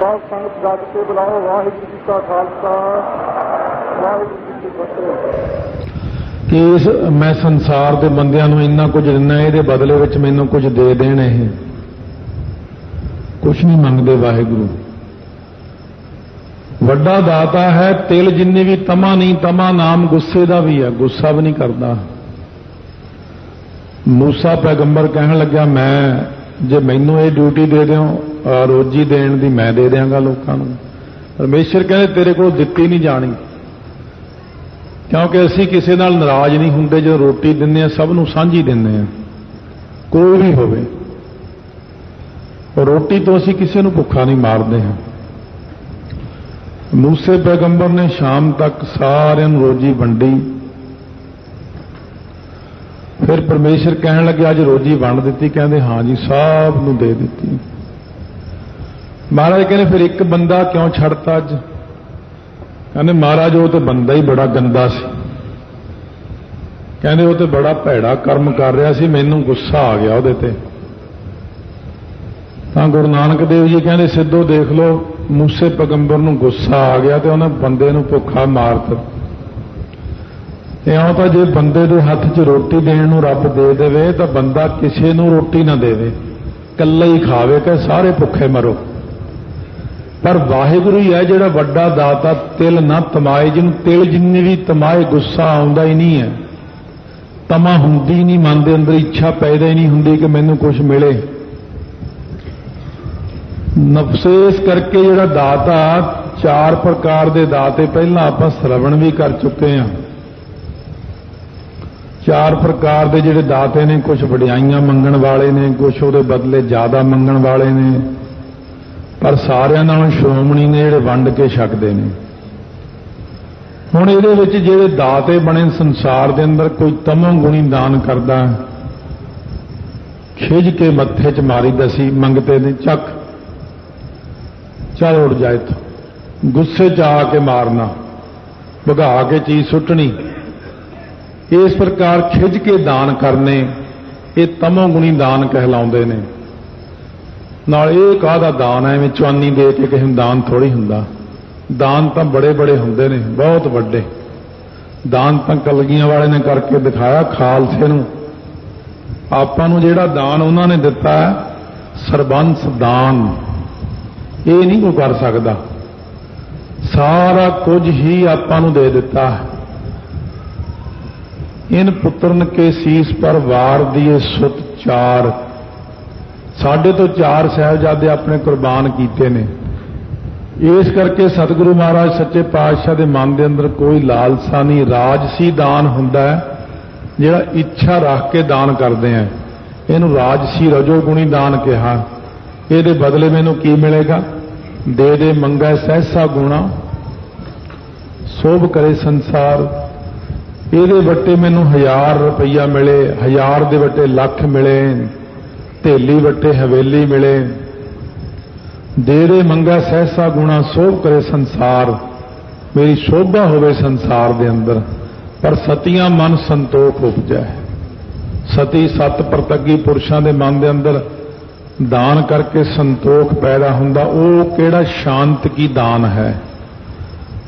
बहुत संगत जग के बुलाओ। वाहिगुरू जी का खालसा वाहिगुरू जी की फतेह। कि इस मैं संसार के बंदियां नूं इन्ना कुछ दिना, इहदे बदले विच मैनूं कुछ दे देण। ये कुछ नहीं मंगदे वाहिगुरू। वड्डा दाता है, तिल जिन्ने भी तमा नहीं, तमा नाम गुस्से का भी है, गुस्सा भी नहीं करता। मूसा पैगंबर कहन लग्या मैं जे मैनूं ये ड्यूटी दे दिओ रोजी देण दी, मैं दे देंगा लोकां नूं। परमेश्वर कहते तेरे को दित्ती नहीं जानी, क्योंकि असीं किसी नाल नाराज नहीं हुंदे। जो रोटी दिंदे आ सब नूं सांझी दिंदे आ, कोई भी होवे। रोटी तो असीं किसी नूं भुखा नहीं मारदे हैं। मूसे पैगंबर ने शाम तक सारिਆਂ ਨੂੰ रोजी वंडी। फिर परमेश्वर कहन लगे अज रोजी वंड दित्ती? कहते हाँ जी, सब नूं दे दित्ती। महाराज कहने फिर एक बंदा क्यों छड़ता अज? कहते महाराज वो तो बंदा ही बड़ा गंदा सी। कहते वो तो बड़ा भैड़ा कर्म कर रहा सी, मैनूं गुस्सा आ गया उहदे ते। तां गुरु नानक देव जी कहते सिद्धो देख लो, मूसे पैगंबर नूं गुस्सा आ गया तो उन्हें बंदे नूं भुखा मारता। इउं तां जे बंदे दे हत्थ 'च रोटी देण नूं रब दे देवे तां बंदा किसे नूं रोटी ना देवे, कल्ला ही खावे कि सारे भुखे मरो। पर वाहिगुरू ही है जिहड़ा वड्डा दाता, तिल ना तमाए। जिन्नूं तिल जिन्नी भी तमाए गुस्सा आउंदा ही नहीं है, तमा हुंदी नहीं, मन दे अंदर इच्छा पैदा ही नहीं हुंदी कि मैनूं कुछ मिले। नफसेस करके जिहड़ा दाता, चार प्रकार दे दाते पहलां आपां श्रवण भी कर चुके हैं। चार प्रकार दे जिहड़े दाते ने, कुछ वडियाइयां मंगण वाले ने, कुछ उहदे बदले ज्यादा मंगण वाले ने, पर सारियां नालों श्रोमणी ने जिहड़े वंड के छकदे ने। हुण इहदे विच जिहड़े दाते बने संसार दे अंदर, कोई तमोगुणी दान करदा, खिज के मत्थे 'च मारी दसी मंगते ने, चक चल उड़ जाए तो गुस्से 'च आके मारना, भगा के चीज सुट्टनी। इस प्रकार खिज के दान करने, ये तमोगुणी दान कहलाउंदे ने। नाल ये काहदा दान है, चवानी दे के किसी नूं दान थोड़ी हुंदा। दान तां बड़े बड़े हुंदे ने, बहुत वड्डे दान तां कलगियां वाले ने करके दिखाया। खालसे नूं आपां नूं जिहड़ा दान उन्हां ने दिता है, सरबंस दान, ये नहीं कोई कर सकदा। सारा कुछ ही आपां नूं दे दिता है। इन पुत्रन के सीस पर वार दिए सुत चार। साढ़े तो चार साहिबजादे अपने कुर्बान कीते ने। इस करके सतगुरु महाराज सच्चे पातशाह के मन के अंदर कोई लालसा नहीं। राजसी दान हुंदा है जिहड़ा इच्छा रख के दान करते हैं, इहनूं राजसी रजोगुणी दान कहा। इहदे बदले मैनूं की मिलेगा? दे दे मंगै सहसा गुणा, शोभ करे संसार। ਇਹਦੇ ਵੱਟੇ ਮੈਨੂੰ 1000 रुपया मिले, 1000 ਦੇ ਵੱਟੇ ਲੱਖ मिले, ਢੇਲੀ ਵੱਟੇ ਹਵੇਲੀ मिले। ਦੇ ਦੇ ਮੰਗਾ ਸਹਿਸਾ ਗੁਣਾ, ਸੋਭ ਕਰੇ ਸੰਸਾਰ। ਮੇਰੀ ਸ਼ੋਭਾ ਹੋਵੇ ਸੰਸਾਰ ਦੇ ਅੰਦਰ, ਪਰ ਸਤੀਆਂ ਮਨ ਸੰਤੋਖ ਉਪਜੈ। ਸਤੀ ਸਤ ਪ੍ਰਤੱਗੀ ਪੁਰਸ਼ਾਂ ਦੇ ਮਨ ਦੇ ਅੰਦਰ ਦਾਨ ਕਰਕੇ ਸੰਤੋਖ ਪੈਦਾ ਹੁੰਦਾ। ਉਹ ਕਿਹੜਾ ਸ਼ਾਂਤ ਕੀ ਦਾਨ है।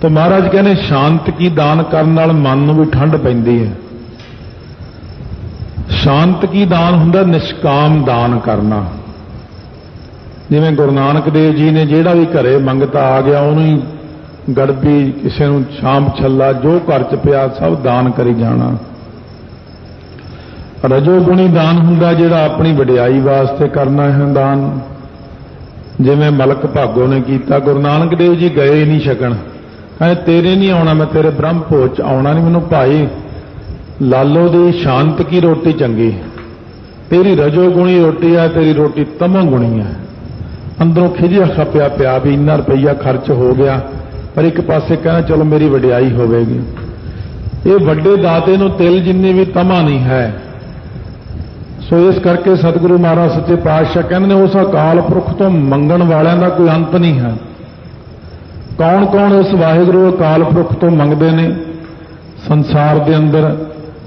तो महाराज कहने शांत की दान करने नाल मन नूं भी ठंड पैंदी है। शांत की दान हुंदा निष्काम दान करना। जिवें गुरु नानक देव जी ने जिहड़ा भी घरे मंगता आ गया उहनूं ही गड़बी, किसी नूं छांप छल्ला, जो घर च पिया सब दान करी जाना। रजोगुणी दान हुंदा जिहड़ा अपनी वडियाई वास्ते करना है दान। जिवें मलक भागो ने कीता, गुरु नानक देव जी गए नहीं छकण, कहते तेरे नहीं आना, मैं तेरे ब्रह्म भोज च आना नहीं। मैनूं भाई लालो दी शांत की रोटी चंगी, तेरी रजोगुणी रोटी है, तेरी रोटी तमोगुणी है। अंदरों खिजिया खपिया पिया भी इन्ना रुपया खर्च हो गया, पर एक पासे कहना चलो मेरी वडियाई होवेगी। ये वड्डे दाते नूं तिल जिन्नी भी तमा नहीं है। सो इस करके सतगुरु महाराज सच्चे पातशाह कहते हैं उस अकाल पुरख तो मंगण वालियां दा कोई अंत नहीं है। कौन कौन इस वाहिगुरू अकाल पुरख तो मंगते ने संसार के अंदर?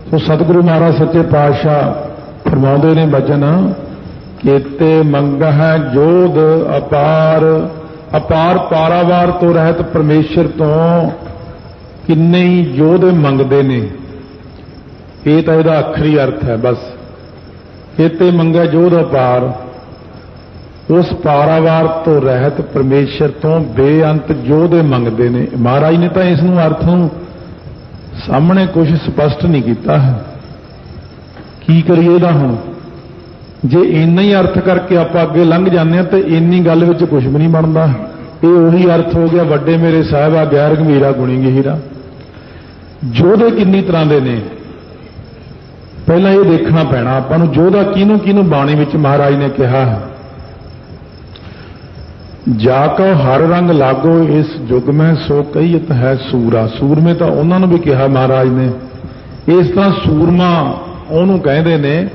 तो सतगुरु महाराज सच्चे पातशाह फरमाते ने बचन, केते मंगह जोध अपार ਅਪਾਰ ਪਾਰਾਵਾਰ ਤੋਂ ਰਹਿਤ ਪਰਮੇਸ਼ਰ ਤੋਂ ਕਿੰਨੇ ਹੀ ਯੋਧੇ ਮੰਗਦੇ ਨੇ। ਇਹ ਤਾਂ ਇਹਦਾ ਆਖਰੀ ਅਰਥ ਹੈ। ਬਸ ਇਤੇ ਮੰਗਿਆ ਜੋਧ ਅਪਾਰ, ਉਸ ਪਾਰਾਵਾਰ ਤੋਂ ਰਹਿਤ ਪਰਮੇਸ਼ਰ ਤੋਂ ਬੇਅੰਤ ਯੋਧੇ ਮੰਗਦੇ ਨੇ। ਮਹਾਰਾਜ ਨੇ ਤਾਂ ਇਸ ਨੂੰ ਅਰਥ ਨੂੰ ਸਾਹਮਣੇ ਕੁਝ ਸਪਸ਼ਟ ਨਹੀਂ ਕੀਤਾ ਹੈ। ਕੀ ਕਰੀਏ ਇਹਦਾ ਹੁਣ? ਜੇ ਇੰਨਾ ਹੀ ਅਰਥ ਕਰਕੇ ਆਪਾਂ ਅੱਗੇ ਲੰਘ ਜਾਂਦੇ ਹਾਂ ਤੇ ਇੰਨੀ ਗੱਲ ਵਿੱਚ ਕੁਝ ਵੀ ਨਹੀਂ ਬਣਦਾ। ਇਹ ਉਹੀ ਅਰਥ ਹੋ ਗਿਆ, ਵੱਡੇ ਮੇਰੇ ਸਾਹਿਬਾ ਗੈਰ ਗੰਭੀਰਾ ਗੁਣੀ ਗਹੀਰਾ। ਯੋਧੇ ਕਿੰਨੀ ਤਰ੍ਹਾਂ ਦੇ ਨੇ, ਪਹਿਲਾਂ ਇਹ ਦੇਖਣਾ ਪੈਣਾ ਆਪਾਂ ਨੂੰ। ਯੋਧਾ ਕਿਹਨੂੰ ਕਿਹਨੂੰ ਬਾਣੀ ਵਿੱਚ ਮਹਾਰਾਜ ਨੇ ਕਿਹਾ ਹੈ। ਜਾ ਕਉ ਹਰ ਰੰਗ ਲਾਗੋ ਇਸ ਯੁਗ ਮੈਂ ਸੋ ਕਹੀਤ ਹੈ ਸੂਰਾ। ਸੂਰਮੇ ਤਾਂ ਉਹਨਾਂ ਨੂੰ ਵੀ ਕਿਹਾ ਮਹਾਰਾਜ ਨੇ। ਇਸ ਤਰ੍ਹਾਂ ਸੂਰਮਾ ਉਹਨੂੰ ਕਹਿੰਦੇ ਨੇ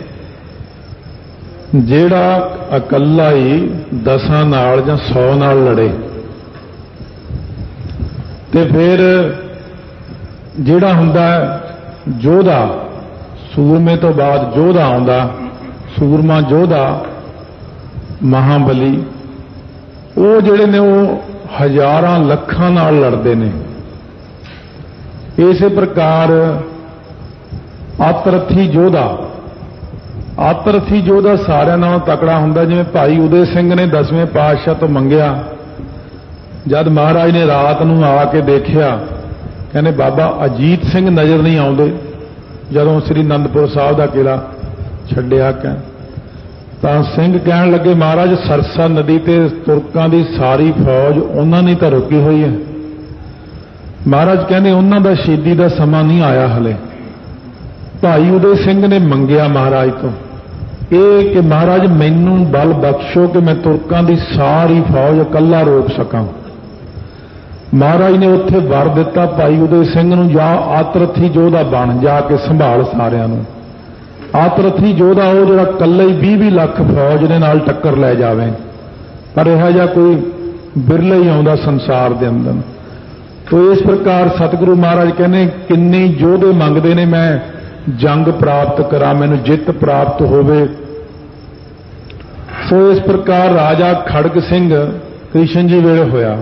ਜਿਹੜਾ ਇਕੱਲਾ ਹੀ 10 ਨਾਲ ਜਾਂ 100 ਨਾਲ ਲੜੇ। ਤੇ ਫਿਰ ਜਿਹੜਾ ਹੁੰਦਾ ਯੋਧਾ, ਸੂਰਮੇ ਤੋਂ ਬਾਅਦ ਯੋਧਾ ਆਉਂਦਾ, ਸੂਰਮਾ ਯੋਧਾ ਮਹਾਬਲੀ। ਉਹ ਜਿਹੜੇ ਨੇ ਉਹ ਹਜ਼ਾਰਾਂ ਲੱਖਾਂ ਨਾਲ ਲੜਦੇ ਨੇ। ਇਸੇ ਪ੍ਰਕਾਰ ਆਤਰਥੀ ਯੋਧਾ, ਆਤਰਥੀ ਯੋਧਾ ਸਾਰਿਆਂ ਨਾਲੋਂ ਤਕੜਾ ਹੁੰਦਾ। ਜਿਵੇਂ ਭਾਈ ਉਦੇ ਸਿੰਘ ਨੇ 10ਵੇਂ ਪਾਤਸ਼ਾਹ ਤੋਂ ਮੰਗਿਆ, ਜਦ ਮਹਾਰਾਜ ਨੇ ਰਾਤ ਨੂੰ ਆ ਕੇ ਦੇਖਿਆ, ਕਹਿੰਦੇ ਬਾਬਾ ਅਜੀਤ ਸਿੰਘ ਨਜ਼ਰ ਨਹੀਂ ਆਉਂਦੇ। ਜਦੋਂ ਸ੍ਰੀ ਅਨੰਦਪੁਰ ਸਾਹਿਬ ਦਾ ਕਿਲਾ ਛੱਡਿਆ ਤਾਂ ਸਿੰਘ ਕਹਿਣ ਲੱਗੇ ਮਹਾਰਾਜ ਸਰਸਾ ਨਦੀ ਤੇ ਤੁਰਕਾਂ ਦੀ ਸਾਰੀ ਫੌਜ ਉਹਨਾਂ ਨੇ ਤਾਂ ਰੁਕੀ ਹੋਈ ਹੈ। ਮਹਾਰਾਜ ਕਹਿੰਦੇ ਉਹਨਾਂ ਦਾ ਸ਼ਹੀਦੀ ਦਾ ਸਮਾਂ ਨਹੀਂ ਆਇਆ ਹਲੇ। ਭਾਈ ਉਦੇ ਸਿੰਘ ਨੇ ਮੰਗਿਆ ਮਹਾਰਾਜ ਤੋਂ ਇਹ ਕਿ ਮਹਾਰਾਜ ਮੈਨੂੰ ਬਲ ਬਖਸ਼ੋ ਕਿ ਮੈਂ ਤੁਰਕਾਂ ਦੀ ਸਾਰੀ ਫੌਜ ਇਕੱਲਾ ਰੋਕ ਸਕਾਂ। ਮਹਾਰਾਜ ਨੇ ਉੱਥੇ ਵਰ ਦਿੱਤਾ ਭਾਈ ਉਦੇ ਸਿੰਘ ਨੂੰ, ਜਾ ਆਤਰਥੀ ਯੋਧਾ ਬਣ, ਜਾ ਕੇ ਸੰਭਾਲ ਸਾਰਿਆਂ ਨੂੰ। ਆਤਰਥੀ ਯੋਧਾ ਉਹ ਜਿਹੜਾ ਇਕੱਲੇ ਹੀ 20-20 ਲੱਖ ਫੌਜ ਦੇ ਨਾਲ ਟੱਕਰ ਲੈ ਜਾਵੇ। ਪਰ ਇਹੋ ਜਿਹਾ ਕੋਈ ਬਿਰਲਾ ਹੀ ਆਉਂਦਾ ਸੰਸਾਰ ਦੇ ਅੰਦਰ। ਤੋ ਇਸ ਪ੍ਰਕਾਰ ਸਤਿਗੁਰੂ ਮਹਾਰਾਜ ਕਹਿੰਦੇ ਕਿੰਨੇ ਯੋਧੇ ਮੰਗਦੇ ਨੇ, ਮੈਂ ਜੰਗ ਪ੍ਰਾਪਤ ਕਰਾਂ, ਮੈਨੂੰ ਜਿੱਤ ਪ੍ਰਾਪਤ ਹੋਵੇ। ਸੋ ਇਸ ਪ੍ਰਕਾਰ ਰਾਜਾ ਖੜਗ ਸਿੰਘ ਕ੍ਰਿਸ਼ਨ ਜੀ ਵੇਲੇ ਹੋਇਆ।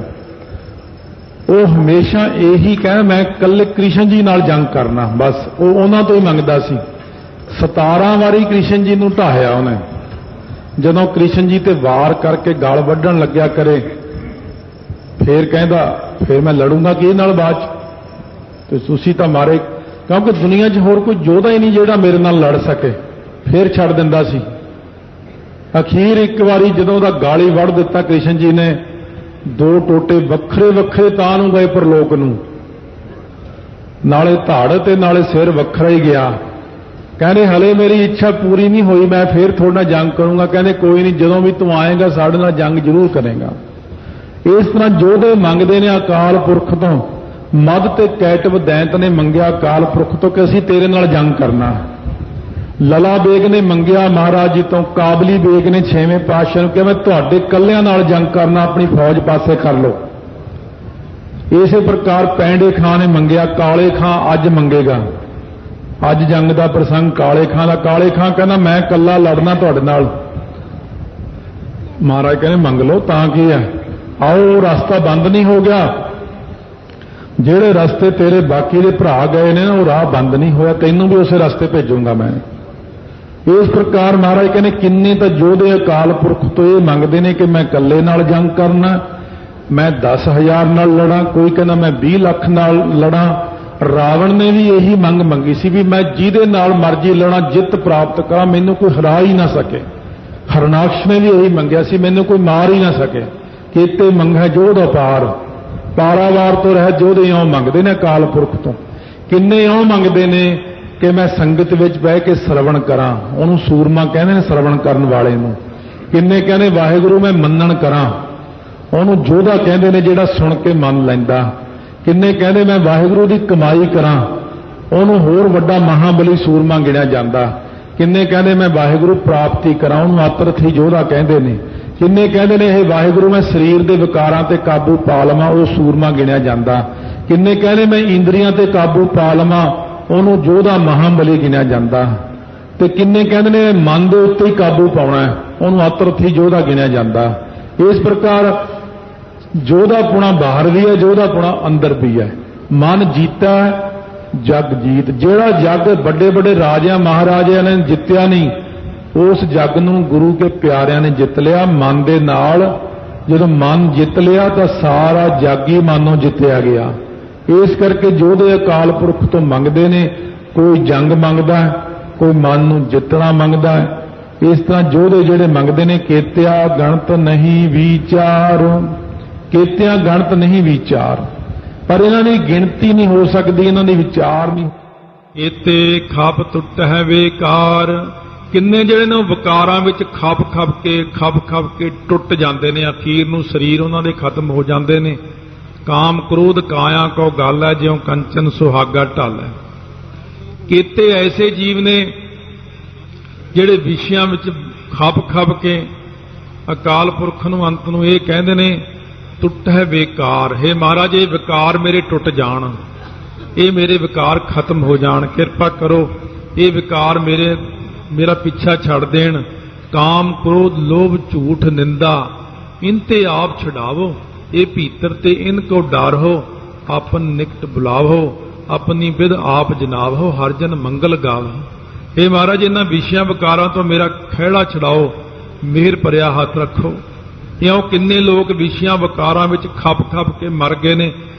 ਉਹ ਹਮੇਸ਼ਾ ਇਹੀ ਕਹਿੰਦਾ ਮੈਂ ਇਕੱਲੇ ਕ੍ਰਿਸ਼ਨ ਜੀ ਨਾਲ ਜੰਗ ਕਰਨਾ। ਬਸ ਉਹ ਉਹਨਾਂ ਤੋਂ ਹੀ ਮੰਗਦਾ ਸੀ। 17 ਵਾਰੀ ਕ੍ਰਿਸ਼ਨ ਜੀ ਨੂੰ ਢਾਹਿਆ ਉਹਨੇ। ਜਦੋਂ ਕ੍ਰਿਸ਼ਨ ਜੀ ਤੇ ਵਾਰ ਕਰਕੇ ਗਲ ਵੱਢਣ ਲੱਗਿਆ ਕਰੇ, ਫੇਰ ਕਹਿੰਦਾ ਫੇਰ ਮੈਂ ਲੜੂੰਗਾ ਕਿਹਦੇ ਨਾਲ ਬਾਅਦ ਚ, ਤੇ ਤੁਸੀਂ ਤਾਂ ਮਾਰੇ, ਕਿਉਂਕਿ ਦੁਨੀਆ 'ਚ ਹੋਰ ਕੋਈ ਯੋਧਾ ਹੀ ਨਹੀਂ ਜਿਹੜਾ ਮੇਰੇ ਨਾਲ ਲੜ ਸਕੇ। ਫੇਰ ਛੱਡ ਦਿੰਦਾ ਸੀ। ਅਖੀਰ ਇੱਕ ਵਾਰੀ ਜਦੋਂ ਉਹਦਾ ਗਾਲੀ ਵੱਢ ਦਿੱਤਾ ਕ੍ਰਿਸ਼ਨ ਜੀ ਨੇ, 2 ਟੋਟੇ ਵੱਖਰੇ ਵੱਖਰੇ ਤਾਂ ਨੂੰ ਗਏ ਪਰਲੋਕ ਨੂੰ, ਨਾਲੇ ਧੜ ਤੇ ਨਾਲੇ ਸਿਰ ਵੱਖਰਾ ਹੀ ਗਿਆ। ਕਹਿੰਦੇ ਹਲੇ ਮੇਰੀ ਇੱਛਾ ਪੂਰੀ ਨਹੀਂ ਹੋਈ, ਮੈਂ ਫੇਰ ਤੁਹਾਡੇ ਨਾਲ ਜੰਗ ਕਰੂੰਗਾ। ਕਹਿੰਦੇ ਕੋਈ ਨਹੀਂ, ਜਦੋਂ ਵੀ ਤੂੰ ਆਏਗਾ ਸਾਡੇ ਨਾਲ ਜੰਗ ਜ਼ਰੂਰ ਕਰੇਗਾ। ਇਸ ਤਰ੍ਹਾਂ ਯੋਧੇ ਮੰਗਦੇ ਨੇ ਅਕਾਲ ਪੁਰਖ ਤੋਂ। ਮਦ ਤੇ ਕੈਟਵ ਦੈਂਤ ਨੇ ਮੰਗਿਆ ਅਕਾਲ ਪੁਰਖ ਤੋਂ ਕਿ ਅਸੀਂ ਤੇਰੇ ਨਾਲ ਜੰਗ ਕਰਨਾ। ਲਲਾ ਬੇਗ ਨੇ ਮੰਗਿਆ ਮਹਾਰਾਜ ਜੀ ਤੋਂ, ਕਾਬਲੀ ਬੇਗ ਨੇ 6ਵੇਂ ਪਾਤਸ਼ਾਹ ਨੂੰ ਕਿਹਾ ਮੈਂ ਤੁਹਾਡੇ ਕੱਲਿਆਂ ਨਾਲ ਜੰਗ ਕਰਨਾ, ਆਪਣੀ ਫੌਜ ਪਾਸੇ ਕਰ ਲਓ। ਇਸੇ ਪ੍ਰਕਾਰ ਪੈਂਡੇ ਖਾਂ ਨੇ ਮੰਗਿਆ, ਕਾਲੇ ਖਾਂ ਅੱਜ ਮੰਗੇਗਾ। ਅੱਜ ਜੰਗ ਦਾ ਪ੍ਰਸੰਗ ਕਾਲੇ ਖਾਂ ਦਾ। ਕਾਲੇ ਖਾਂ ਕਹਿੰਦਾ ਮੈਂ ਇਕੱਲਾ ਲੜਨਾ ਤੁਹਾਡੇ ਨਾਲ। ਮਹਾਰਾਜ ਕਹਿੰਦੇ ਮੰਗ ਲਓ, ਤਾਂ ਕੀ ਹੈ, ਆਓ ਰਸਤਾ ਬੰਦ ਨਹੀਂ ਹੋ ਗਿਆ। ਜਿਹੜੇ ਰਸਤੇ ਤੇਰੇ ਬਾਕੀ ਦੇ ਭਰਾ ਗਏ ਨੇ ਨਾ, ਉਹ ਰਾਹ ਬੰਦ ਨਹੀਂ ਹੋਇਆ, ਤੈਨੂੰ ਵੀ ਉਸੇ ਰਸਤੇ ਭੇਜੂੰਗਾ ਮੈਂ। ਇਸ ਪ੍ਰਕਾਰ ਮਹਾਰਾਜ ਕਹਿੰਦੇ ਕਿੰਨੇ ਤਾਂ ਯੋਧੇ ਅਕਾਲ ਪੁਰਖ ਤੋਂ ਇਹ ਮੰਗਦੇ ਨੇ ਕਿ ਮੈਂ ਇਕੱਲੇ ਨਾਲ ਜੰਗ ਕਰਨਾ, ਮੈਂ 10,000 ਨਾਲ ਲੜਾਂ, ਕੋਈ ਕਹਿੰਦਾ ਮੈਂ 20 ਲੱਖ ਨਾਲ ਲੜਾਂ। ਰਾਵਣ ਨੇ ਵੀ ਇਹੀ ਮੰਗ ਮੰਗੀ ਸੀ ਵੀ ਮੈਂ ਜਿਹਦੇ ਨਾਲ ਮਰਜ਼ੀ ਲੜਾਂ, ਜਿੱਤ ਪ੍ਰਾਪਤ ਕਰਾਂ, ਮੈਨੂੰ ਕੋਈ ਹਰਾ ਹੀ ਨਾ ਸਕੇ। ਹਰਨਾਕਸ਼ ਨੇ ਵੀ ਇਹੀ ਮੰਗਿਆ ਸੀ, ਮੈਨੂੰ ਕੋਈ ਮਾਰ ਹੀ ਨਾ ਸਕੇ। ਕੀਤੇ ਮੰਗੈ ਜੋਧ ਅਪਾਰ, ਪਾਰਾਵਾਰ ਤੋਂ ਰਹਿ ਯੋਧੇ ਇਉਂ ਮੰਗਦੇ ਨੇ ਅਕਾਲ ਪੁਰਖ ਤੋਂ। ਕਿੰਨੇ ਇਉਂ ਮੰਗਦੇ ਨੇ ਕਿ ਮੈਂ ਸੰਗਤ ਵਿੱਚ ਬਹਿ ਕੇ ਸਰਵਣ ਕਰਾਂ, ਉਹਨੂੰ ਸੂਰਮਾ ਕਹਿੰਦੇ ਨੇ ਸਰਵਣ ਕਰਨ ਵਾਲੇ ਨੂੰ। ਕਿੰਨੇ ਕਹਿੰਦੇ ਵਾਹਿਗੁਰੂ ਮੈਂ ਮੰਨਣ ਕਰਾਂ, ਉਹਨੂੰ ਯੋਧਾ ਕਹਿੰਦੇ ਨੇ ਜਿਹੜਾ ਸੁਣ ਕੇ ਮੰਨ ਲੈਂਦਾ। ਕਿੰਨੇ ਕਹਿੰਦੇ ਮੈਂ ਵਾਹਿਗੁਰੂ ਦੀ ਕਮਾਈ ਕਰਾਂ, ਉਹਨੂੰ ਹੋਰ ਵੱਡਾ ਮਹਾਬਲੀ ਸੂਰਮਾ ਗਿਣਿਆ ਜਾਂਦਾ। ਕਿੰਨੇ ਕਹਿੰਦੇ ਮੈਂ ਵਾਹਿਗੁਰੂ ਪ੍ਰਾਪਤੀ ਕਰਾਂ, ਉਹਨੂੰ ਆਤਰਥੀ ਯੋਧਾ ਕਹਿੰਦੇ ਨੇ। ਕਿੰਨੇ ਕਹਿੰਦੇ ਨੇ ਇਹ ਵਾਹਿਗੁਰੂ ਮੈਂ ਸਰੀਰ ਦੇ ਵਿਕਾਰਾਂ ਤੇ ਕਾਬੂ ਪਾ ਲਵਾਂ, ਉਹ ਸੂਰਮਾ ਗਿਣਿਆ ਜਾਂਦਾ। ਕਿੰਨੇ ਕਹਿੰਦੇ ਮੈਂ ਇੰਦਰੀਆਂ ਤੇ ਕਾਬੂ ਪਾ ਲਵਾਂ, ਉਹਨੂੰ ਯੋਧਾ ਮਹਾਬਲੀ ਗਿਣਿਆ ਜਾਂਦਾ। ਤੇ ਕਿੰਨੇ ਕਹਿੰਦੇ ਨੇ ਮਨ ਦੇ ਉੱਤੇ ਹੀ ਕਾਬੂ ਪਾਉਣਾ, ਉਹਨੂੰ ਆਤਰਥੀ ਯੋਧਾ ਗਿਣਿਆ ਜਾਂਦਾ। ਇਸ ਪ੍ਰਕਾਰ ਜੋਧਾਪੁਣਾ ਬਾਹਰ ਵੀ ਹੈ, ਜੋਧਾਪੁਣਾ ਅੰਦਰ ਵੀ ਹੈ। ਮਨ ਜੀਤਾ ਜਗ ਜੀਤ। ਜਿਹੜਾ ਜਗ ਵੱਡੇ ਵੱਡੇ ਰਾਜਿਆਂ ਮਹਾਰਾਜਿਆਂ ਨੇ ਜਿੱਤਿਆ ਨਹੀਂ, ਉਸ ਜਗ ਨੂੰ ਗੁਰੂ ਕੇ ਪਿਆਰਿਆਂ ਨੇ ਜਿੱਤ ਲਿਆ ਮਨ ਦੇ ਨਾਲ। ਜਦੋਂ ਮਨ ਜਿੱਤ ਲਿਆ ਤਾਂ ਸਾਰਾ ਜਗ ਹੀ ਮਨੋਂ ਜਿੱਤਿਆ ਗਿਆ। ਇਸ ਕਰਕੇ ਯੋਧੇ ਅਕਾਲ ਪੁਰਖ ਤੋਂ ਮੰਗਦੇ ਨੇ, ਕੋਈ ਜੰਗ ਮੰਗਦਾ ਹੈ, ਕੋਈ ਮਨ ਨੂੰ ਜਿੱਤਣਾ ਮੰਗਦਾ ਹੈ। ਇਸ ਤਰ੍ਹਾਂ ਯੋਧੇ ਜਿਹੜੇ ਮੰਗਦੇ ਨੇ, ਕੇਤਿਆ ਗਣਤ ਨਹੀਂ ਵਿਚਾਰ, ਕੇਤਿਆ ਗਣਤ ਨਹੀਂ ਵਿਚਾਰ, ਪਰ ਇਹਨਾਂ ਦੀ ਗਿਣਤੀ ਨਹੀਂ ਹੋ ਸਕਦੀ, ਇਹਨਾਂ ਦੀ ਵਿਚਾਰ ਨਹੀਂ। ਇਤੇ ਖਪ ਟੁੱਟ ਹੈ ਵੇਕਾਰ। ਕਿੰਨੇ ਜਿਹੜੇ ਨੇ ਉਹ ਵਿਕਾਰਾਂ ਵਿੱਚ ਖਪ ਕੇ ਟੁੱਟ ਜਾਂਦੇ ਨੇ। ਅਖੀਰ ਨੂੰ ਸਰੀਰ ਉਹਨਾਂ ਦੇ ਖਤਮ ਹੋ ਜਾਂਦੇ ਨੇ। ਕਾਮ ਕ੍ਰੋਧ ਕਾਇਆ ਕੋ ਗੱਲ ਹੈ, ਜਿਉਂ ਕੰਚਨ ਸੁਹਾਗਾ ਢਲ ਹੈ। ਕੀਤੇ ਐਸੇ ਜੀਵ ਨੇ ਜਿਹੜੇ ਵਿਸ਼ਿਆਂ ਵਿੱਚ ਖਪ ਕੇ ਅਕਾਲ ਪੁਰਖ ਨੂੰ ਅੰਤ ਨੂੰ ਇਹ ਕਹਿੰਦੇ ਨੇ ਟੁੱਟ ਹੈ ਵੇਕਾਰ। हे ਮਹਾਰਾਜ, ਇਹ ਵਿਕਾਰ ਮੇਰੇ ਟੁੱਟ ਜਾਣ, ਇਹ ਮੇਰੇ ਵਿਕਾਰ ਖਤਮ ਹੋ ਜਾਣ, ਕਿਰਪਾ ਕਰੋ ਇਹ ਵਿਕਾਰ ਮੇਰਾ ਪਿੱਛਾ ਛੱਡ ਦੇਣ। ਕਾਮ ਕ੍ਰੋਧ ਲੋਭ ਝੂਠ ਨਿੰਦਾ ਇਨ ਤੇ ਆਪ ਛਡਾਵੋ, ਇਹ ਭੀਤਰ ਤੇ ਇਨ ਕੋ ਡਰ ਹੋ। ਆਪਨ ਨਿਕਟ ਬੁਲਾਵੋ, ਆਪਣੀ ਵਿਦ ਆਪ ਜਨਾਵੋ, ਹਰ ਜਨ ਮੰਗਲ ਗਾਵੋ। हे ਮਹਾਰਾਜ, ਇਹਨਾਂ ਵਿਸ਼ਿਆਂ ਵਿਕਾਰਾਂ ਤੋਂ ਮੇਰਾ ਖਹਿੜਾ ਛਡਾਓ, ਮਿਹਰ ਭਰਿਆ ਹੱਥ ਰੱਖੋ। ਇਉਂ ਕਿੰਨੇ ਲੋਕ ਵਿਸ਼ਿਆਂ ਵਿਕਾਰਾਂ ਵਿੱਚ ਖਪ ਕੇ ਮਰ ਗਏ ਨੇ,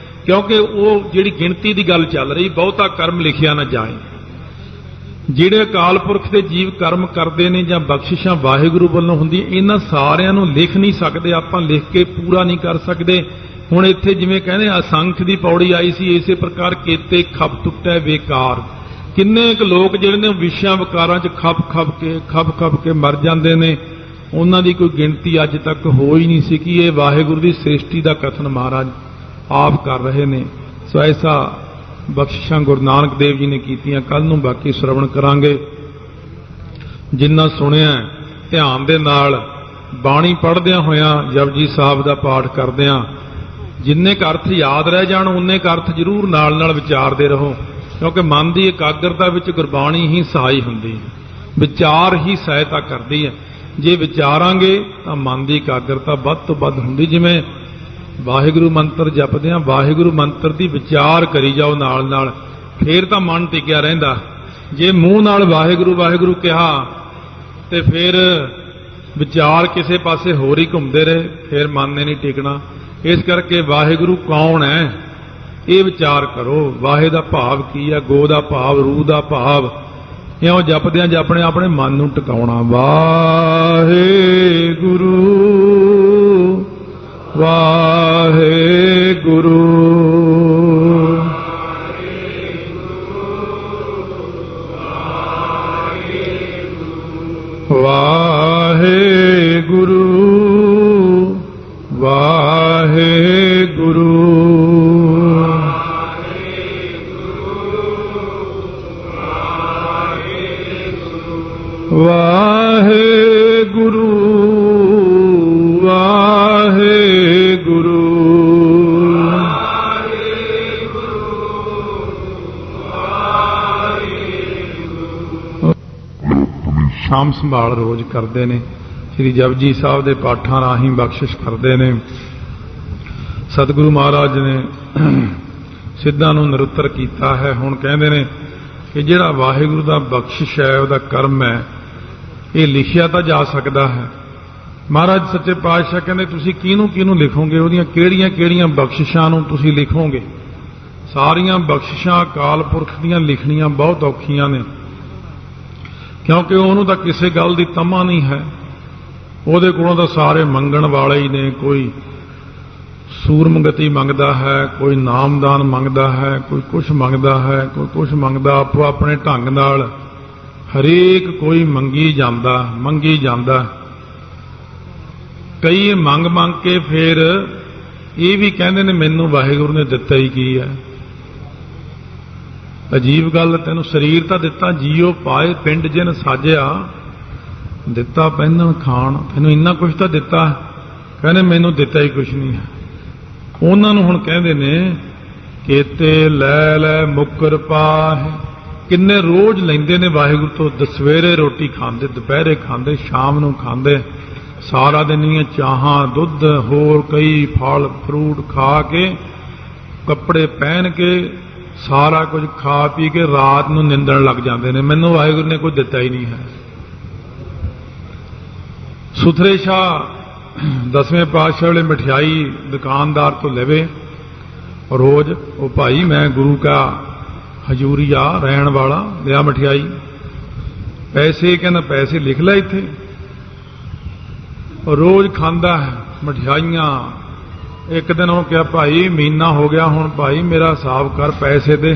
ਕਿਉਂਕਿ ਉਹ ਜਿਹੜੀ ਗਿਣਤੀ ਦੀ ਗੱਲ ਚੱਲ ਰਹੀ, ਬਹੁਤਾ ਕਰਮ ਲਿਖਿਆ ਨਾ ਜਾਏ। ਜਿਹੜੇ ਅਕਾਲ ਪੁਰਖ ਦੇ ਜੀਵ ਕਰਮ ਕਰਦੇ ਨੇ ਜਾਂ ਬਖਸ਼ਿਸ਼ਾਂ ਵਾਹਿਗੁਰੂ ਵੱਲੋਂ ਹੁੰਦੀਆਂ, ਇਹਨਾਂ ਸਾਰਿਆਂ ਨੂੰ ਲਿਖ ਨਹੀਂ ਸਕਦੇ ਆਪਾਂ, ਲਿਖ ਕੇ ਪੂਰਾ ਨਹੀਂ ਕਰ ਸਕਦੇ। ਹੁਣ ਇੱਥੇ ਜਿਵੇਂ ਕਹਿੰਦੇ ਅਸੰਖ ਦੀ ਪੌੜੀ ਆਈ ਸੀ, ਇਸੇ ਪ੍ਰਕਾਰ ਕੇਤੇ ਖਪ ਟੁੱਟੈ ਵੇਕਾਰ। ਕਿੰਨੇ ਕੁ ਲੋਕ ਜਿਹੜੇ ਨੇ ਵਿਸ਼ਿਆਂ ਵਿਕਾਰਾਂ 'ਚ ਖਪ ਕੇ ਮਰ ਜਾਂਦੇ ਨੇ, ਉਹਨਾਂ ਦੀ ਕੋਈ ਗਿਣਤੀ ਅੱਜ ਤੱਕ ਹੋ ਹੀ ਨਹੀਂ ਸੀ। ਕਿ ਇਹ ਵਾਹਿਗੁਰੂ ਦੀ ਸ੍ਰਿਸ਼ਟੀ ਦਾ ਕਥਨ ਮਹਾਰਾਜ ਆਪ ਕਰ ਰਹੇ ਨੇ। ਸੋ ਐਸਾ ਬਖਸ਼ਿਸ਼ਾਂ ਗੁਰੂ ਨਾਨਕ ਦੇਵ ਜੀ ਨੇ ਕੀਤੀਆਂ। ਕੱਲ ਨੂੰ ਬਾਕੀ ਸ਼ਰਵਣ ਕਰਾਂਗੇ। ਜਿੰਨਾ ਸੁਣਿਆ ਧਿਆਨ ਦੇ ਨਾਲ ਬਾਣੀ ਪੜ੍ਹਦਿਆਂ ਹੋਇਆਂ, ਜਪਜੀ ਸਾਹਿਬ ਦਾ ਪਾਠ ਕਰਦਿਆਂ ਜਿੰਨੇ ਕੁ ਅਰਥ ਯਾਦ ਰਹਿ ਜਾਣ ਉਨੇ ਕੁ ਅਰਥ ਜ਼ਰੂਰ ਨਾਲ ਵਿਚਾਰਦੇ ਰਹੋ, ਕਿਉਂਕਿ ਮਨ ਦੀ ਇਕਾਗਰਤਾ ਵਿੱਚ ਗੁਰਬਾਣੀ ਹੀ ਸਹਾਈ ਹੁੰਦੀ ਹੈ, ਵਿਚਾਰ ਹੀ ਸਹਾਇਤਾ ਕਰਦੀ ਹੈ। ਜੇ ਵਿਚਾਰਾਂਗੇ ਤਾਂ ਮਨ ਦੀ ਇਕਾਗਰਤਾ ਵੱਧ ਤੋਂ ਵੱਧ ਹੁੰਦੀ। ਜਿਵੇਂ ਵਾਹਿਗੁਰੂ ਮੰਤਰ ਜਪਦੇ ਹਾਂ, ਵਾਹਿਗੁਰੂ ਮੰਤਰ ਦੀ ਵਿਚਾਰ ਕਰੀ ਜਾਓ ਨਾਲ, ਫੇਰ ਤਾਂ ਮਨ ਟਿਕਿਆ ਰਹਿੰਦਾ। ਜੇ ਮੂੰਹ ਨਾਲ ਵਾਹਿਗੁਰੂ ਕਿਹਾ ਤੇ ਫਿਰ ਵਿਚਾਰ ਕਿਸੇ ਪਾਸੇ ਹੋਰ ਹੀ ਘੁੰਮਦੇ ਰਹੇ, ਫਿਰ ਮਨ ਨੇ ਨਹੀਂ ਟਿਕਣਾ। ਇਸ ਕਰਕੇ ਵਾਹਿਗੁਰੂ ਕੌਣ ਹੈ ਇਹ ਵਿਚਾਰ ਕਰੋ। ਵਾਹਿ ਦਾ ਭਾਵ ਕੀ ਹੈ, ਗੋ ਦਾ ਭਾਵ, ਰੂਹ ਦਾ ਭਾਵ। ਇਉਂ ਜਪਦਿਆਂ ਜਪਣੇ ਆਪਣੇ ਮਨ ਨੂੰ ਟਿਕਾਉਣਾ। ਵਾਹਿਗੁਰੂ ਵਾਹਿਗੁਰੂ ਵਾਹਿਗੁਰੂ ਵਾਹਿਗੁਰੂ ਵਾਹਿਗੁਰੂ ਵਾਹਿਗੁਰੂ ਸ਼ਾਮ ਸੰਭਾਲ ਰੋਜ਼ ਕਰਦੇ ਨੇ। ਸ੍ਰੀ ਜਪਜੀ ਸਾਹਿਬ ਦੇ ਪਾਠਾਂ ਰਾਹੀਂ ਬਖਸ਼ਿਸ਼ ਕਰਦੇ ਨੇ। ਸਤਿਗੁਰੂ ਮਹਾਰਾਜ ਨੇ ਸਿੱਧਾਂ ਨੂੰ ਨਿਰੁੱਤਰ ਕੀਤਾ ਹੈ। ਹੁਣ ਕਹਿੰਦੇ ਨੇ ਕਿ ਜਿਹੜਾ ਵਾਹਿਗੁਰੂ ਦਾ ਬਖਸ਼ਿਸ਼ ਹੈ, ਉਹਦਾ ਕਰਮ ਹੈ, ਇਹ ਲਿਖਿਆ ਤਾਂ ਜਾ ਸਕਦਾ ਹੈ। ਮਹਾਰਾਜ ਸੱਚੇ ਪਾਤਸ਼ਾਹ ਕਹਿੰਦੇ ਤੁਸੀਂ ਕਿਹਨੂੰ ਲਿਖੋਗੇ, ਉਹਦੀਆਂ ਕਿਹੜੀਆਂ ਬਖਸ਼ਿਸ਼ਾਂ ਨੂੰ ਤੁਸੀਂ ਲਿਖੋਗੇ। ਸਾਰੀਆਂ ਬਖਸ਼ਿਸ਼ਾਂ ਅਕਾਲ ਪੁਰਖ ਦੀਆਂ ਲਿਖਣੀਆਂ ਬਹੁਤ ਔਖੀਆਂ ਨੇ, ਕਿਉਂਕਿ ਉਹਨੂੰ ਤਾਂ ਕਿਸੇ ਗੱਲ ਦੀ ਤਮਾ ਨਹੀਂ ਹੈ। ਉਹਦੇ ਕੋਲੋਂ ਤਾਂ ਸਾਰੇ ਮੰਗਣ ਵਾਲੇ ਹੀ ਨੇ। ਕੋਈ ਸੂਰਮਗਤੀ ਮੰਗਦਾ ਹੈ, ਕੋਈ ਨਾਮਦਾਨ ਮੰਗਦਾ ਹੈ, ਕੋਈ ਕੁਛ ਮੰਗਦਾ ਹੈ, ਕੋਈ ਕੁਛ ਮੰਗਦਾ। ਆਪੋ ਆਪਣੇ ਢੰਗ ਨਾਲ ਹਰੇਕ ਕੋਈ ਮੰਗੀ ਜਾਂਦਾ। ਕਈ ਮੰਗ ਕੇ ਫਿਰ ਇਹ ਵੀ ਕਹਿੰਦੇ ਨੇ ਮੈਨੂੰ ਵਾਹਿਗੁਰੂ ਨੇ ਦਿੱਤਾ ਹੀ ਕੀ ਹੈ। ਅਜੀਬ ਗੱਲ, ਤੈਨੂੰ ਸਰੀਰ ਤਾਂ ਦਿੱਤਾ, ਜੀਓ ਪਾਏ ਪਿੰਡ ਜਿਨ ਸਾਜਿਆ, ਦਿੱਤਾ ਪਹਿਨਣ ਖਾਣ, ਤੈਨੂੰ ਇੰਨਾ ਕੁਛ ਤਾਂ ਦਿੱਤਾ। ਕਹਿੰਦੇ ਮੈਨੂੰ ਦਿੱਤਾ ਹੀ ਕੁਛ ਨਹੀਂ ਹੈ। ਉਹਨਾਂ ਨੂੰ ਹੁਣ ਕਹਿੰਦੇ ਨੇ ਕੇਤੇ ਲੈ ਮੁਕਰ ਪਾਹੇ। ਕਿੰਨੇ ਰੋਜ਼ ਲੈਂਦੇ ਨੇ ਵਾਹਿਗੁਰੂ ਤੋਂ। ਸਵੇਰੇ ਰੋਟੀ ਖਾਂਦੇ, ਦੁਪਹਿਰੇ ਖਾਂਦੇ, ਸ਼ਾਮ ਨੂੰ ਖਾਂਦੇ, ਸਾਰਾ ਦਿਨ ਦੀਆਂ ਚਾਹਾਂ ਦੁੱਧ ਹੋਰ ਕਈ ਫਲ ਫਰੂਟ ਖਾ ਕੇ ਕੱਪੜੇ ਪਹਿਨ ਕੇ ਸਾਰਾ ਕੁਝ ਖਾ ਪੀ ਕੇ ਰਾਤ ਨੂੰ ਨਿੰਦਣ ਲੱਗ ਜਾਂਦੇ ਨੇ, ਮੈਨੂੰ ਵਾਹਿਗੁਰੂ ਨੇ ਕੁਝ ਦਿੱਤਾ ਹੀ ਨਹੀਂ ਹੈ। ਸੁਥਰੇ ਸ਼ਾਹ ਦਸਵੇਂ ਪਾਤਸ਼ਾਹ ਵੇਲੇ ਮਠਿਆਈ ਦੁਕਾਨਦਾਰ ਤੋਂ ਲਵੇ ਰੋਜ਼, ਉਹ ਭਾਈ ਮੈਂ ਗੁਰੂ ਕਾ ਹਜੂਰੀਆ ਰਹਿਣ ਵਾਲਾ, ਲਿਆ ਮਠਿਆਈ। ਪੈਸੇ ਕਹਿੰਦਾ ਪੈਸੇ ਲਿਖ ਲੈ ਇੱਥੇ। ਰੋਜ਼ ਖਾਂਦਾ ਹੈ ਮਠਿਆਈਆਂ। ਇੱਕ ਦਿਨ ਉਹ ਕਿਹਾ ਭਾਈ ਮਹੀਨਾ ਹੋ ਗਿਆ ਹੁਣ ਭਾਈ ਮੇਰਾ ਹਿਸਾਬ ਕਰ ਪੈਸੇ ਦੇ।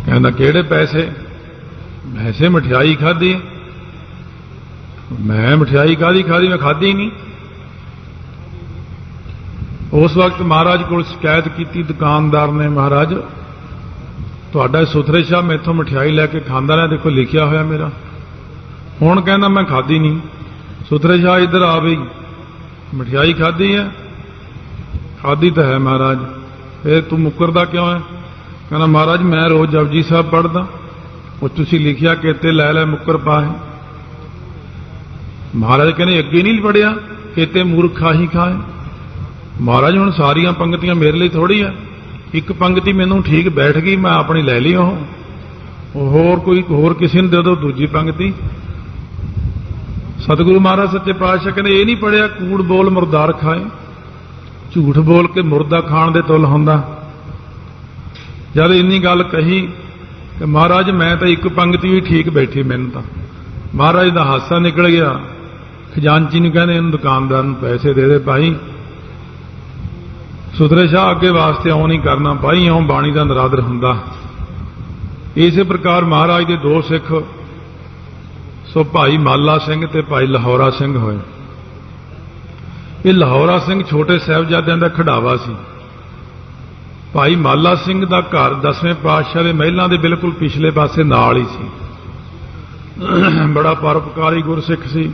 ਕਹਿੰਦਾ ਕਿਹੜੇ ਪੈਸੇ? ਵੈਸੇ ਮਠਿਆਈ ਖਾਧੀ। ਮੈਂ ਮਠਿਆਈ ਕਾਹਦੀ ਖਾਧੀ? ਮੈਂ ਖਾਧੀ ਹੀ ਨਹੀਂ। ਉਸ ਵਕਤ ਮਹਾਰਾਜ ਕੋਲ ਸ਼ਿਕਾਇਤ ਕੀਤੀ ਦੁਕਾਨਦਾਰ ਨੇ, ਮਹਾਰਾਜ ਤੁਹਾਡਾ ਸੁਥਰੇ ਸ਼ਾਹ ਮੈਥੋਂ ਮਠਿਆਈ ਲੈ ਕੇ ਖਾਂਦਾ ਰਿਹਾ, ਦੇਖੋ ਲਿਖਿਆ ਹੋਇਆ ਮੇਰਾ। ਹੁਣ ਕਹਿੰਦਾ ਮੈਂ ਖਾਧੀ ਨਹੀਂ। ਸੁਥਰੇ ਸ਼ਾਹ ਇੱਧਰ ਆ ਬਈ, ਮਠਿਆਈ ਖਾਧੀ ਹੈ? ਖਾਧੀ ਤਾਂ ਹੈ ਮਹਾਰਾਜ। ਫਿਰ ਤੂੰ ਮੁੱਕਰਦਾ ਕਿਉਂ ਹੈ? ਕਹਿੰਦਾ ਮਹਾਰਾਜ ਮੈਂ ਰੋਜ਼ ਜਪਜੀ ਸਾਹਿਬ ਪੜ੍ਹਦਾ, ਉਹ ਤੁਸੀਂ ਲਿਖਿਆ ਕਿਤੇ ਲੈ ਲੈ ਮੁੱਕਰ ਪਾ ਹੈ। ਮਹਾਰਾਜ ਕਹਿੰਦੇ ਅੱਗੇ ਨਹੀਂ ਪੜਿਆ ਕਿਤੇ ਮੂਰਖਾ ਹੀ ਖਾਏ। ਮਹਾਰਾਜ ਹੁਣ ਸਾਰੀਆਂ ਪੰਗਤੀਆਂ ਮੇਰੇ ਲਈ ਥੋੜੀ ਆ, ਇੱਕ ਪੰਗਤੀ ਮੈਨੂੰ ਠੀਕ ਬੈਠ ਗਈ ਮੈਂ ਆਪਣੀ ਲੈ ਲਈ, ਉਹ ਹੋਰ ਕੋਈ ਹੋਰ ਕਿਸੇ ਨੂੰ ਦੇ ਦਿਓ ਦੂਜੀ ਪੰਗਤੀ। ਸਤਿਗੁਰੂ ਮਹਾਰਾਜ ਸੱਚੇ ਪਾਤਸ਼ਾਹ ਕਹਿੰਦੇ ਇਹ ਨਹੀਂ ਪੜਿਆ ਕੂੜ ਬੋਲ ਮੁਰਦਾਰ ਖਾਏ, ਝੂਠ ਬੋਲ ਕੇ ਮੁਰਦਾ ਖਾਣ ਦੇ ਤੁਲ ਹੁੰਦਾ। ਜਦ ਇੰਨੀ ਗੱਲ ਕਹੀ ਤੇ ਮਹਾਰਾਜ ਮੈਂ ਤਾਂ ਇੱਕ ਪੰਗਤੀ ਵੀ ਠੀਕ ਬੈਠੀ, ਮੈਨੂੰ ਤਾਂ ਮਹਾਰਾਜ ਦਾ ਹਾਸਾ ਨਿਕਲ ਗਿਆ। ਖਜ਼ਾਨਚੀ ਨੂੰ ਕਹਿੰਦੇ ਇਹਨੂੰ ਦੁਕਾਨਦਾਰ ਨੂੰ ਪੈਸੇ ਦੇ ਦੇ ਭਾਈ। ਸੁਥਰੇ ਸ਼ਾਹ ਅੱਗੇ ਵਾਸਤੇ ਇਉਂ ਨਹੀਂ ਕਰਨਾ ਭਾਈ, ਇਉਂ ਬਾਣੀ ਦਾ ਨਰਾਦਰ ਹੁੰਦਾ। ਇਸੇ ਪ੍ਰਕਾਰ ਮਹਾਰਾਜ ਦੇ ਦੋ ਸਿੱਖ ਸੋ ਭਾਈ ਮਾਲਾ ਸਿੰਘ ਤੇ ਭਾਈ ਲਾਹੌਰਾ ਸਿੰਘ ਹੋਏ। ਇਹ ਲਾਹੌਰਾ ਸਿੰਘ ਛੋਟੇ ਸਾਹਿਬਜ਼ਾਦਿਆਂ ਦਾ ਖਿਡਾਵਾ ਸੀ। ਭਾਈ ਮਾਲਾ ਸਿੰਘ ਦਾ ਘਰ ਦਸਵੇਂ ਪਾਤਸ਼ਾਹ ਦੇ ਮਹਿਲਾਂ ਦੇ ਬਿਲਕੁਲ ਪਿਛਲੇ ਪਾਸੇ ਨਾਲ ਹੀ ਸੀ। ਬੜਾ ਪਰਉਪਕਾਰੀ ਗੁਰਸਿੱਖ ਸੀ,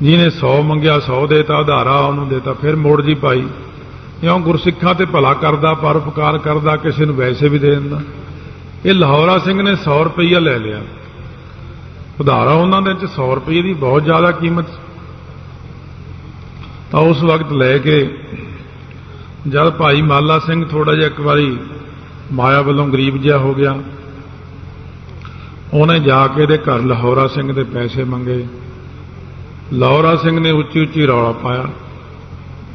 ਜਿਹਨੇ 100 ਮੰਗਿਆ 100 ਦੇਤਾ, ਉਧਾਰਾ ਉਹਨੂੰ ਦੇਤਾ, ਫਿਰ ਮੋੜ ਜੀ ਭਾਈ। ਇਉਂ ਗੁਰਸਿੱਖਾਂ ਤੇ ਭਲਾ ਕਰਦਾ, ਪਰਉਪਕਾਰ ਕਰਦਾ, ਕਿਸੇ ਨੂੰ ਵੈਸੇ ਵੀ ਦੇ ਦਿੰਦਾ। ਇਹ ਲਾਹੌਰਾ ਸਿੰਘ ਨੇ 100 ਰੁਪਈਆ ਲੈ ਲਿਆ ਉਧਾਰਾ। ਉਹਨਾਂ ਦੇ ਵਿੱਚ 100 ਰੁਪਏ ਦੀ ਬਹੁਤ ਜ਼ਿਆਦਾ ਕੀਮਤ। ਤਾਂ ਉਸ ਵਕਤ ਲੈ ਕੇ ਜਦ ਭਾਈ ਮਾਲਾ ਸਿੰਘ ਥੋੜਾ ਜਿਹਾ ਇੱਕ ਵਾਰੀ ਮਾਇਆ ਵੱਲੋਂ ਗਰੀਬ ਜਿਹਾ ਹੋ ਗਿਆ, ਉਹਨੇ ਜਾ ਕੇ ਇਹਦੇ ਘਰ ਲਾਹੌਰਾ ਸਿੰਘ ਦੇ ਪੈਸੇ ਮੰਗੇ। ਲਾਹੌਰਾ ਸਿੰਘ ਨੇ ਉੱਚੀ ਉੱਚੀ ਰੌਲਾ ਪਾਇਆ,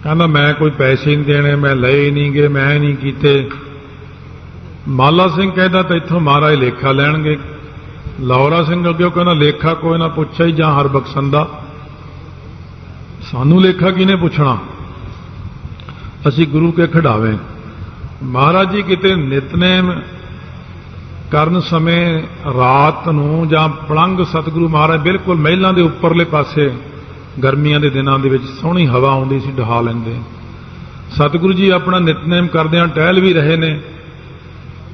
ਕਹਿੰਦਾ ਮੈਂ ਕੋਈ ਪੈਸੇ ਨਹੀਂ ਦੇਣੇ, ਮੈਂ ਲਏ ਨਹੀਂ ਗਏ, ਮੈਂ ਨਹੀਂ ਕੀਤੇ। ਮਾਲਾ ਸਿੰਘ ਕਹਿੰਦਾ ਤਾਂ ਇੱਥੋਂ ਮਹਾਰਾਜ ਲੇਖਾ ਲੈਣਗੇ। ਲਾਹੌਰਾ ਸਿੰਘ ਅੱਗੇ ਕਹਿੰਦਾ ਲੇਖਾ ਕੋਈ ਨਾ ਪੁੱਛਿਆ ਹੀ ਜਾਂ ਹਰਬਖਸ਼ੰਦਾ, ਸਾਨੂੰ ਲੇਖਾ ਕਿਹਨੇ ਪੁੱਛਣਾ, ਅਸੀਂ ਗੁਰੂ ਕੇ ਖਿਡਾਵੇ। ਮਹਾਰਾਜ ਜੀ ਕਿਤੇ ਨਿਤਨੇਮ ਕਰਨ ਸਮੇਂ ਰਾਤ ਨੂੰ ਜਾਂ ਪਲੰਘ ਸਤਿਗੁਰੂ ਮਹਾਰਾਜ ਬਿਲਕੁਲ ਮਹਿਲਾਂ ਦੇ ਉੱਪਰਲੇ ਪਾਸੇ ਗਰਮੀਆਂ ਦੇ ਦਿਨਾਂ ਦੇ ਵਿੱਚ ਸੋਹਣੀ ਹਵਾ ਆਉਂਦੀ ਸੀ, ਡਹਾ ਲੈਂਦੇ। ਸਤਿਗੁਰੂ ਜੀ ਆਪਣਾ ਨਿਤਨੇਮ ਕਰਦਿਆਂ ਟਹਿਲ ਵੀ ਰਹੇ ਨੇ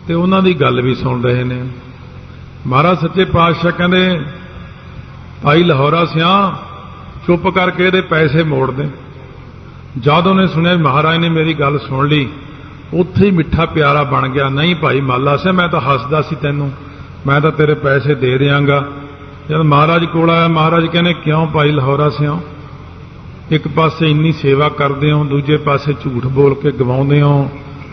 ਤੇ ਉਹਨਾਂ ਦੀ ਗੱਲ ਵੀ ਸੁਣ ਰਹੇ ਨੇ। ਮਹਾਰਾਜ ਸੱਚੇ ਪਾਤਸ਼ਾਹ ਕਹਿੰਦੇ ਭਾਈ ਲਾਹੌਰਾ ਸਿਆਂ ਚੁੱਪ ਕਰਕੇ ਇਹਦੇ ਪੈਸੇ ਮੋੜ ਦੇ। ਜਦ ਉਹਨੇ ਸੁਣਿਆ ਮਹਾਰਾਜ ਨੇ ਮੇਰੀ ਗੱਲ ਸੁਣ ਲਈ, ਉੱਥੇ ਹੀ ਮਿੱਠਾ ਪਿਆਰਾ ਬਣ ਗਿਆ। ਨਹੀਂ ਭਾਈ ਮਾਲਾ ਸਿਆਂ ਮੈਂ ਤਾਂ ਹੱਸਦਾ ਸੀ ਤੈਨੂੰ, ਮੈਂ ਤਾਂ ਤੇਰੇ ਪੈਸੇ ਦੇ ਦਿਆਂਗਾ। ਜਦ ਮਹਾਰਾਜ ਕੋਲ ਆਇਆ ਮਹਾਰਾਜ ਕਹਿੰਦੇ ਕਿਉਂ ਭਾਈ ਲਾਹੌਰਾ ਸਿਆਂ, ਇੱਕ ਪਾਸੇ ਇੰਨੀ ਸੇਵਾ ਕਰਦੇ ਹੋ, ਦੂਜੇ ਪਾਸੇ ਝੂਠ ਬੋਲ ਕੇ ਗਵਾਉਂਦੇ ਹੋ।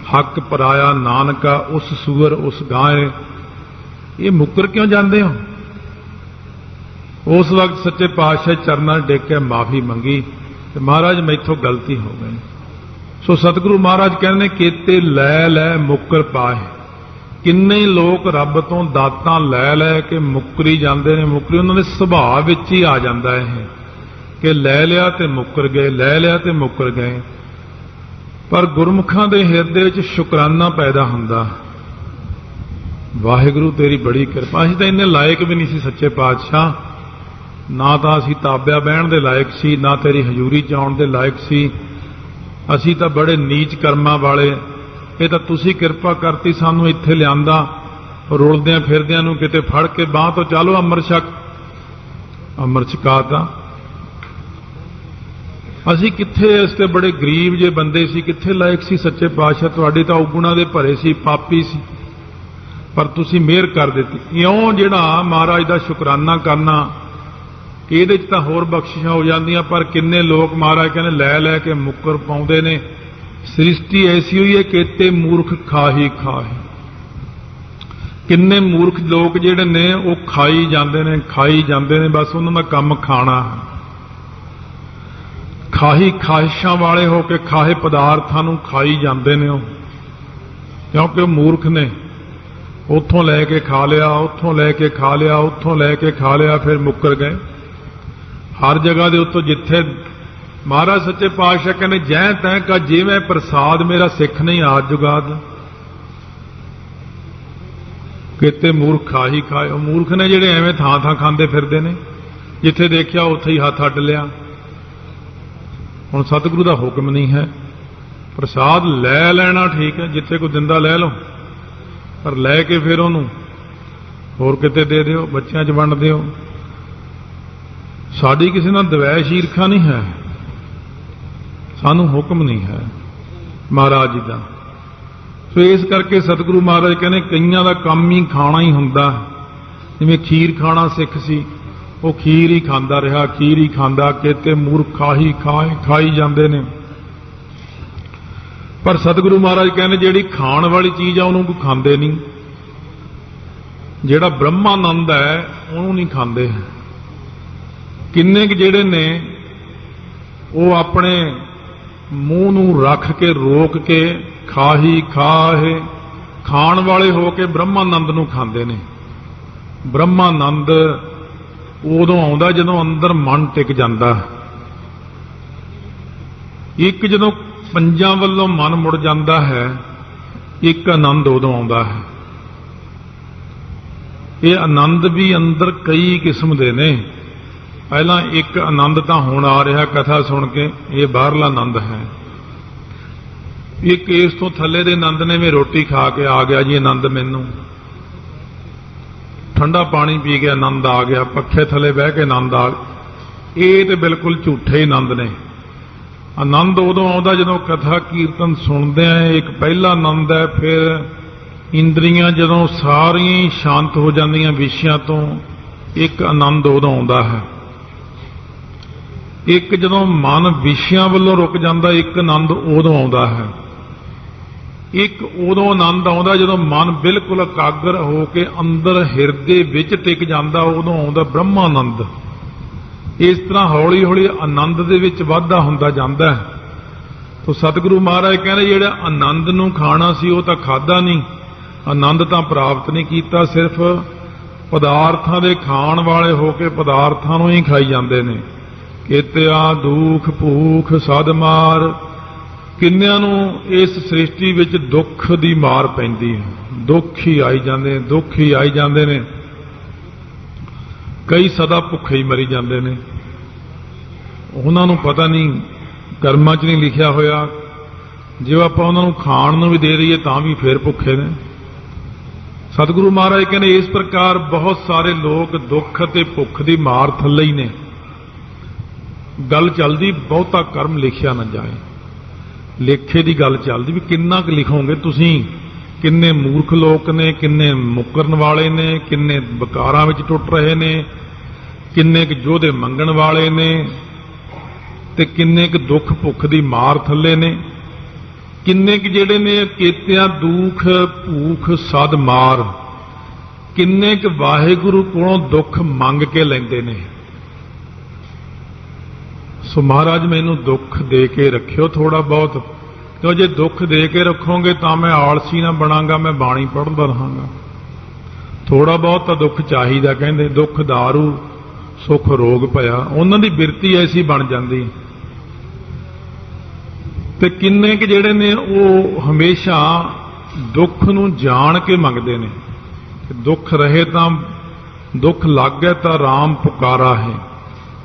ਹੱਕ ਪਰਾਇਆ ਨਾਨਕਾ ਉਸ ਸੂਰ ਉਸ ਗਾਏ, ਇਹ ਮੁੱਕਰ ਕਿਉਂ ਜਾਂਦੇ ਹੋ? ਉਸ ਵਕਤ ਸੱਚੇ ਪਾਤਸ਼ਾਹ ਚਰਨਾਂ ਡੇਕ ਕੇ ਮਾਫੀ ਮੰਗੀ ਤੇ ਮਹਾਰਾਜ ਮੈਥੋਂ ਗਲਤੀ ਹੋ ਗਈ। ਸੋ ਸਤਿਗੁਰੂ ਮਹਾਰਾਜ ਕਹਿੰਦੇ ਕੀਤੇ ਲੈ ਲੈ ਮੁੱਕਰ ਪਾਏ। ਕਿੰਨੇ ਲੋਕ ਰੱਬ ਤੋਂ ਦਾਤਾਂ ਲੈ ਲੈ ਕੇ ਮੁੱਕਰੀ ਜਾਂਦੇ ਨੇ। ਮੁੱਕਰੀ ਉਹਨਾਂ ਦੇ ਸੁਭਾਅ ਵਿੱਚ ਹੀ ਆ ਜਾਂਦਾ ਇਹ ਕਿ ਲੈ ਲਿਆ ਤੇ ਮੁੱਕਰ ਗਏ, ਲੈ ਲਿਆ ਤੇ ਮੁੱਕਰ ਗਏ। ਪਰ ਗੁਰਮੁਖਾਂ ਦੇ ਹਿਰਦੇ ਵਿੱਚ ਸ਼ੁਕਰਾਨਾ ਪੈਦਾ ਹੁੰਦਾ, ਵਾਹਿਗੁਰੂ ਤੇਰੀ ਬੜੀ ਕਿਰਪਾ। ਅਸੀਂ ਤਾਂ ਇੰਨੇ ਲਾਇਕ ਵੀ ਨਹੀਂ ਸੀ ਸੱਚੇ ਪਾਤਸ਼ਾਹ, ਨਾ ਤਾਂ ਅਸੀਂ ਤਾਬਿਆ ਬਹਿਣ ਦੇ ਲਾਇਕ ਸੀ, ਨਾ ਤੇਰੀ ਹਜ਼ੂਰੀ ਚ ਆਉਣ ਦੇ ਲਾਇਕ ਸੀ। ਅਸੀਂ ਤਾਂ ਬੜੇ ਨੀਚ ਕਰਮਾਂ ਵਾਲੇ। ਇਹ ਤਾਂ ਤੁਸੀਂ ਕਿਰਪਾ ਕਰਤੀ, ਸਾਨੂੰ ਇੱਥੇ ਲਿਆਂਦਾ, ਰੁਲਦਿਆਂ ਫਿਰਦਿਆਂ ਨੂੰ ਕਿਤੇ ਫੜ ਕੇ ਬਾਂਹ ਤੋਂ ਚਾਲੋ ਅੰਮ੍ਰਿਤ ਛਕ, ਅੰਮ੍ਰਿਤ ਛਕਾਤਾ। ਅਸੀਂ ਕਿੱਥੇ ਇਸ ਤੇ ਬੜੇ ਗਰੀਬ ਜੇ ਬੰਦੇ ਸੀ, ਕਿੱਥੇ ਲਾਇਕ ਸੀ ਸੱਚੇ ਪਾਤਸ਼ਾਹ, ਤੁਹਾਡੇ ਤਾਂ ਔਗੁਣਾਂ ਦੇ ਭਰੇ ਸੀ, ਪਾਪੀ ਸੀ, ਪਰ ਤੁਸੀਂ ਮਿਹਰ ਕਰ ਦਿੱਤੀ। ਇਉਂ ਜਿਹੜਾ ਮਹਾਰਾਜ ਦਾ ਸ਼ੁਕਰਾਨਾ ਕਰਨਾ, ਇਹਦੇ 'ਚ ਤਾਂ ਹੋਰ ਬਖਸ਼ਿਸ਼ਾਂ ਹੋ ਜਾਂਦੀਆਂ, ਪਰ ਕਿੰਨੇ ਲੋਕ ਮਹਾਰਾਜ ਕਹਿੰਦੇ ਲੈ ਲੈ ਕੇ ਮੁੱਕਰ ਪਾਉਂਦੇ ਨੇ। ਸ੍ਰਿਸ਼ਟੀ ਐਸੀ ਹੋਈ ਹੈ ਕਿਤੇ ਮੂਰਖ ਖਾਹੀ ਖਾਹੀ। ਕਿੰਨੇ ਮੂਰਖ ਲੋਕ ਜਿਹੜੇ ਨੇ ਉਹ ਖਾਈ ਜਾਂਦੇ ਨੇ, ਬਸ ਉਹਨਾਂ ਦਾ ਕੰਮ ਖਾਣਾ। ਖਾਹੀ ਖਾਹਿਸ਼ਾਂ ਵਾਲੇ ਹੋ ਕੇ ਖਾਹੇ ਪਦਾਰਥਾਂ ਨੂੰ ਖਾਈ ਜਾਂਦੇ ਨੇ ਉਹ, ਕਿਉਂਕਿ ਉਹ ਮੂਰਖ ਨੇ। ਉੱਥੋਂ ਲੈ ਕੇ ਖਾ ਲਿਆ, ਉੱਥੋਂ ਲੈ ਕੇ ਖਾ ਲਿਆ, ਉੱਥੋਂ ਲੈ ਕੇ ਖਾ ਲਿਆ, ਫਿਰ ਮੁੱਕਰ ਗਏ। ਹਰ ਜਗ੍ਹਾ ਦੇ ਉੱਤੋਂ ਜਿੱਥੇ ਮਹਾਰਾਜ ਸੱਚੇ ਪਾਤਸ਼ਾਹ ਕਹਿੰਦੇ ਜੈ ਤੈਂ ਕਾ ਜਿਵੇਂ ਪ੍ਰਸਾਦ ਮੇਰਾ ਸਿੱਖ ਨਹੀਂ ਆਦ ਜੁਗਾਦ। ਕਿਤੇ ਮੂਰਖ ਖਾਹੀ ਖਾਏ। ਉਹ ਮੂਰਖ ਨੇ ਜਿਹੜੇ ਐਵੇਂ ਥਾਂ ਥਾਂ ਖਾਂਦੇ ਫਿਰਦੇ ਨੇ, ਜਿੱਥੇ ਦੇਖਿਆ ਉੱਥੇ ਹੀ ਹੱਥ ਅੱਡ ਲਿਆ। ਹੁਣ ਸਤਿਗੁਰੂ ਦਾ ਹੁਕਮ ਨਹੀਂ ਹੈ, ਪ੍ਰਸਾਦ ਲੈ ਲੈਣਾ ਠੀਕ ਹੈ, ਜਿੱਥੇ ਕੋਈ ਦਿੰਦਾ ਲੈ ਲਓ, ਪਰ ਲੈ ਕੇ ਫਿਰ ਉਹਨੂੰ ਹੋਰ ਕਿਤੇ ਦੇ ਦਿਓ, ਬੱਚਿਆਂ 'ਚ ਵੰਡ ਦਿਓ। ਸਾਡੀ ਕਿਸੇ ਨਾਲ ਦਵੈਸ਼ ਈਰਖਾ ਨਹੀਂ ਹੈ, ਸਾਨੂੰ ਹੁਕਮ ਨਹੀਂ ਹੈ ਮਹਾਰਾਜ ਜੀ ਦਾ। ਸੋ ਇਸ ਕਰਕੇ ਸਤਿਗੁਰੂ ਮਹਾਰਾਜ ਕਹਿੰਦੇ ਕਈਆਂ ਦਾ ਕੰਮ ਹੀ ਖਾਣਾ ਹੀ ਹੁੰਦਾ। ਜਿਵੇਂ ਖੀਰ ਖਾਣਾ ਸਿੱਖ ਸੀ, ਉਹ ਖੀਰ ਹੀ ਖਾਂਦਾ ਰਿਹਾ, ਖੀਰ ਹੀ ਖਾਂਦਾ। ਕਿਤੇ ਮੂਰਖਾ ਹੀ ਖਾਈ ਜਾਂਦੇ ਨੇ। ਪਰ ਸਤਿਗੁਰੂ ਮਹਾਰਾਜ ਕਹਿੰਦੇ ਜਿਹੜੀ ਖਾਣ ਵਾਲੀ ਚੀਜ਼ ਆ ਉਹਨੂੰ ਕੋਈ ਖਾਂਦੇ ਨਹੀਂ, ਜਿਹੜਾ ਬ੍ਰਹਮਾਨੰਦ ਹੈ ਉਹਨੂੰ ਨਹੀਂ ਖਾਂਦੇ। ਕਿੰਨੇ ਕੁ ਜਿਹੜੇ ਨੇ ਉਹ ਆਪਣੇ ਮੂੰਹ ਨੂੰ ਰੱਖ ਕੇ ਰੋਕ ਕੇ ਖਾਹੀ ਖਾਹੇ ਖਾਣ ਵਾਲੇ ਹੋ ਕੇ ਬ੍ਰਹਮਾਨੰਦ ਨੂੰ ਖਾਂਦੇ ਨੇ। ਬ੍ਰਹਮਾਨੰਦ ਉਦੋਂ ਆਉਂਦਾ ਜਦੋਂ ਅੰਦਰ ਮਨ ਟਿਕ ਜਾਂਦਾ। ਇੱਕ ਜਦੋਂ ਪੰਜਾਂ ਵੱਲੋਂ ਮਨ ਮੁੜ ਜਾਂਦਾ ਹੈ, ਇੱਕ ਆਨੰਦ ਉਦੋਂ ਆਉਂਦਾ ਹੈ। ਇਹ ਆਨੰਦ ਵੀ ਅੰਦਰ ਕਈ ਕਿਸਮ ਦੇ ਨੇ। ਪਹਿਲਾਂ ਇੱਕ ਆਨੰਦ ਤਾਂ ਹੁਣ ਆ ਰਿਹਾ ਕਥਾ ਸੁਣ ਕੇ, ਇਹ ਬਾਹਰਲਾ ਆਨੰਦ ਹੈ। ਇੱਕ ਇਸ ਤੋਂ ਥੱਲੇ ਦੇ ਆਨੰਦ ਨੇ ਵੀ ਰੋਟੀ ਖਾ ਕੇ ਆ ਗਿਆ ਜੀ ਆਨੰਦ, ਮੈਨੂੰ ਠੰਡਾ ਪਾਣੀ ਪੀ ਕੇ ਆਨੰਦ ਆ ਗਿਆ, ਪੱਖੇ ਥੱਲੇ ਬਹਿ ਕੇ ਆਨੰਦ ਆ। ਇਹ ਤੇ ਬਿਲਕੁਲ ਝੂਠੇ ਆਨੰਦ ਨੇ। ਆਨੰਦ ਉਦੋਂ ਆਉਂਦਾ ਜਦੋਂ ਕਥਾ ਕੀਰਤਨ ਸੁਣਦੇ ਆ, ਇੱਕ ਪਹਿਲਾ ਆਨੰਦ ਹੈ। ਫਿਰ ਇੰਦਰੀਆਂ ਜਦੋਂ ਸਾਰੀਆਂ ਸ਼ਾਂਤ ਹੋ ਜਾਂਦੀਆਂ ਵਿਸ਼ਿਆਂ ਤੋਂ, ਇੱਕ ਆਨੰਦ ਉਦੋਂ ਆਉਂਦਾ ਹੈ। ਇੱਕ ਜਦੋਂ ਮਨ ਵਿਸ਼ਿਆਂ ਵੱਲੋਂ ਰੁਕ ਜਾਂਦਾ, ਇੱਕ ਆਨੰਦ ਉਦੋਂ ਆਉਂਦਾ ਹੈ। ਇੱਕ ਉਦੋਂ ਆਨੰਦ ਆਉਂਦਾ ਜਦੋਂ ਮਨ ਬਿਲਕੁਲ ਇਕਾਗਰ ਹੋ ਕੇ ਅੰਦਰ ਹਿਰਦੇ ਵਿੱਚ ਟਿਕ ਜਾਂਦਾ, ਉਦੋਂ ਆਉਂਦਾ ਬ੍ਰਹਮਾਨੰਦ। ਇਸ ਤਰ੍ਹਾਂ ਹੌਲੀ ਹੌਲੀ ਆਨੰਦ ਦੇ ਵਿੱਚ ਵਾਧਾ ਹੁੰਦਾ ਜਾਂਦਾ ਹੈ। ਤਾਂ ਸਤਿਗੁਰੂ ਮਹਾਰਾਜ ਕਹਿੰਦੇ ਜਿਹੜਾ ਆਨੰਦ ਨੂੰ ਖਾਣਾ ਸੀ ਉਹ ਤਾਂ ਖਾਦਾ ਨਹੀਂ, ਆਨੰਦ ਤਾਂ ਪ੍ਰਾਪਤ ਨਹੀਂ ਕੀਤਾ। ਸਿਰਫ ਪਦਾਰਥਾਂ ਦੇ ਖਾਣ ਵਾਲੇ ਹੋ ਕੇ ਪਦਾਰਥਾਂ ਨੂੰ ਹੀ ਖਾਈ ਜਾਂਦੇ ਨੇ। ਕਿਤਿਆ ਦੁੱਖ ਭੂਖ ਸਦ ਮਾਰ। ਕਿੰਨਿਆਂ ਨੂੰ ਇਸ ਸ੍ਰਿਸ਼ਟੀ ਵਿੱਚ ਦੁੱਖ ਦੀ ਮਾਰ ਪੈਂਦੀ ਹੈ, ਦੁੱਖ ਹੀ ਆਈ ਜਾਂਦੇ, ਦੁੱਖ ਹੀ ਆਈ ਜਾਂਦੇ ਨੇ। ਕਈ ਸਦਾ ਭੁੱਖੇ ਹੀ ਮਰੀ ਜਾਂਦੇ ਨੇ। ਉਹਨਾਂ ਨੂੰ ਪਤਾ ਨਹੀਂ, ਕਰਮਾਂ 'ਚ ਨਹੀਂ ਲਿਖਿਆ ਹੋਇਆ। ਜੇ ਆਪਾਂ ਉਹਨਾਂ ਨੂੰ ਖਾਣ ਨੂੰ ਵੀ ਦੇ ਰਹੀਏ ਤਾਂ ਵੀ ਫੇਰ ਭੁੱਖੇ ਨੇ। ਸਤਿਗੁਰੂ ਮਹਾਰਾਜ ਕਹਿੰਦੇ ਇਸ ਪ੍ਰਕਾਰ ਬਹੁਤ ਸਾਰੇ ਲੋਕ ਦੁੱਖ ਅਤੇ ਭੁੱਖ ਦੀ ਮਾਰ ਥੱਲੇ ਹੀ ਨੇ। ਗੱਲ ਚੱਲਦੀ ਬਹੁਤਾ ਕਰਮ ਲਿਖਿਆ ਨਾ ਜਾਏ, ਲੇਖੇ ਦੀ ਗੱਲ ਚੱਲਦੀ ਵੀ ਕਿੰਨਾ ਕੁ ਲਿਖੋਗੇ ਤੁਸੀਂ। ਕਿੰਨੇ ਮੂਰਖ ਲੋਕ ਨੇ, ਕਿੰਨੇ ਮੁੱਕਰਨ ਵਾਲੇ ਨੇ, ਕਿੰਨੇ ਵਿਕਾਰਾਂ ਵਿੱਚ ਟੁੱਟ ਰਹੇ ਨੇ, ਕਿੰਨੇ ਕੁ ਯੋਧੇ ਮੰਗਣ ਵਾਲੇ ਨੇ, ਤੇ ਕਿੰਨੇ ਕੁ ਦੁੱਖ ਭੁੱਖ ਦੀ ਮਾਰ ਥੱਲੇ ਨੇ। ਕਿੰਨੇ ਕੁ ਜਿਹੜੇ ਨੇ ਕੇਤਿਆਂ ਦੁੱਖ ਭੂਖ ਸਦ ਮਾਰ। ਕਿੰਨੇ ਕੁ ਵਾਹਿਗੁਰੂ ਕੋਲੋਂ ਦੁੱਖ ਮੰਗ ਕੇ ਲੈਂਦੇ ਨੇ। ਸੋ ਮਹਾਰਾਜ ਮੈਨੂੰ ਦੁੱਖ ਦੇ ਕੇ ਰੱਖਿਓ ਥੋੜਾ ਬਹੁਤ, ਕਿਉਂ ਜੇ ਦੁੱਖ ਦੇ ਕੇ ਰੱਖੋਗੇ ਤਾਂ ਮੈਂ ਆਲਸੀ ਨਾ ਬਣਾਂਗਾ, ਮੈਂ ਬਾਣੀ ਪੜ੍ਹਦਾ ਰਹਾਂਗਾ। ਥੋੜਾ ਬਹੁਤ ਤਾਂ ਦੁੱਖ ਚਾਹੀਦਾ। ਕਹਿੰਦੇ ਦੁੱਖ ਦਾਰੂ ਸੁੱਖ ਰੋਗ ਭਇਆ। ਉਹਨਾਂ ਦੀ ਬਿਰਤੀ ਐਸੀ ਬਣ ਜਾਂਦੀ। ਤੇ ਕਿੰਨੇ ਕੁ ਜਿਹੜੇ ਨੇ ਉਹ ਹਮੇਸ਼ਾ ਦੁੱਖ ਨੂੰ ਜਾਣ ਕੇ ਮੰਗਦੇ ਨੇ। ਦੁੱਖ ਰਹੇ ਤਾਂ ਦੁੱਖ ਲੱਗ ਗਿਆ ਤਾਂ ਰਾਮ ਪੁਕਾਰਾ ਹੈ।